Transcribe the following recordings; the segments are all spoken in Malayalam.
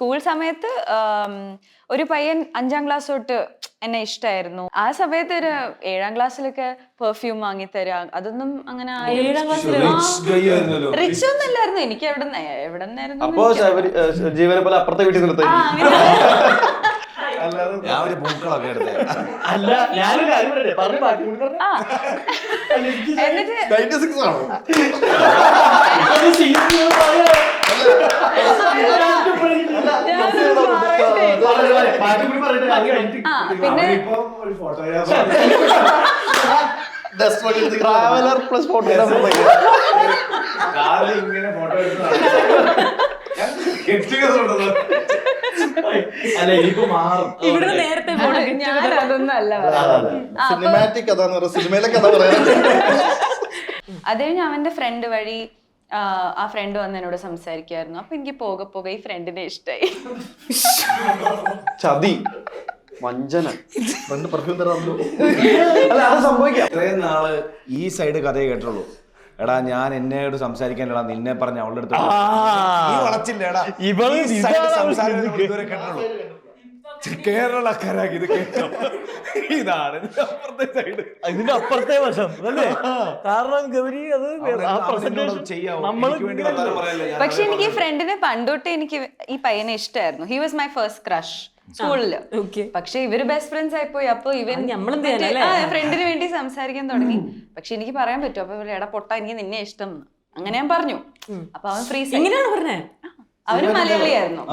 സ്കൂൾ സമയത്ത് ഒരു പയ്യൻ 5ാം ക്ലാസ് തൊട്ട് എന്നെ ഇഷ്ടമായിരുന്നു. ആ സമയത്ത് ഒരു 7ാം ക്ലാസ്സിലൊക്കെ പെർഫ്യൂം വാങ്ങിത്തരാ, അതൊന്നും അങ്ങനെ റിച്ച് ഒന്നും അല്ലായിരുന്നു. എനിക്ക് എവിടെന്നായിരുന്നു ജീവനെ പോലെ അപ്പുറത്തെ വീട്ടിൽ നിർത്തി. ഞാൻ ഒരു പൂക്കളൊക്കെ എടുത്തേ. Traveller plus photographer. സിനിമാറ്റിക് കഥ എന്ന് പറഞ്ഞ സിനിമയിലെ കഥ പറയാൻ. അത് കഴിഞ്ഞ് അവന്റെ ഫ്രണ്ട് വഴി ആ ഫ്രണ്ട് വന്ന് എന്നോട് സംസാരിക്കുമായിരുന്നു. അപ്പൊ എനിക്ക് പോകെ പോകെ ഈ ഫ്രണ്ടിനെ ഇഷ്ടമായി. ചതി, വഞ്ചന. പെർഫ്യൂം തരാമല്ലോ. അല്ല, അത് സംഭവിക്കാം. ഇത്രയും നാള് ഈ സൈഡ് കഥയെ കേട്ടുള്ളൂ. എടാ, ഞാൻ എന്നോട് സംസാരിക്കാനടാ നിന്നെ പറഞ്ഞ അവളുടെ അടുത്ത് വളച്ചില്ലേടാ. കേരളക്കാരാക്കി ഇത് കേട്ടോ. ഇതാണ് ഇതിന്റെ അപ്പുറത്തെ വശം അല്ലേ? കാരണം ഗൗരി അത് പക്ഷെ എനിക്ക് ഈ ഫ്രണ്ടിനെ പണ്ടോട്ട് എനിക്ക് ഈ പയ്യനെ ഇഷ്ടമായിരുന്നു. He was my first crush സ്കൂളില്. പക്ഷെ ഇവര് ബെസ്റ്റ് ഫ്രണ്ട്സ് ആയിപ്പോയി. അപ്പൊ ഇവൻ ഫ്രണ്ടിന് വേണ്ടി സംസാരിക്കാൻ തുടങ്ങി. പക്ഷെ എനിക്ക് പറയാൻ പറ്റും. അപ്പൊ എടാ പൊട്ട, എനിക്ക് നിന്നെ ഇഷ്ടം, അങ്ങനെ ഞാൻ പറഞ്ഞു. അപ്പൊ അവൻ ഫ്രീസ്. അവര് മലയാളിയായിരുന്നു.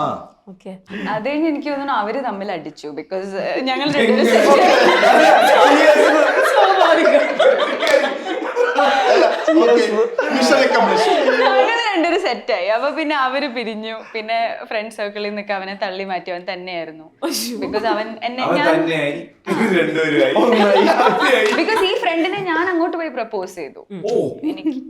അത് കഴിഞ്ഞ് എനിക്ക് തോന്നുന്നു അവര് തമ്മിൽ അടിച്ചു. ബിക്കോസ് ഞങ്ങൾ രണ്ടുപേരും സെറ്റായി. അപ്പൊ പിന്നെ അവര് പിരിഞ്ഞു. പിന്നെ ഫ്രണ്ട് സർക്കിളിൽ നിന്നൊക്കെ അവനെ തള്ളി മാറ്റി. അവൻ തന്നെയായിരുന്നു. ബിക്കോസ് അവൻ എന്നെ ബിക്കോസ് ഈ ഫ്രണ്ടിനെ ഞാൻ അങ്ങോട്ട് പോയി പ്രപ്പോസ് ചെയ്തു എനിക്ക്.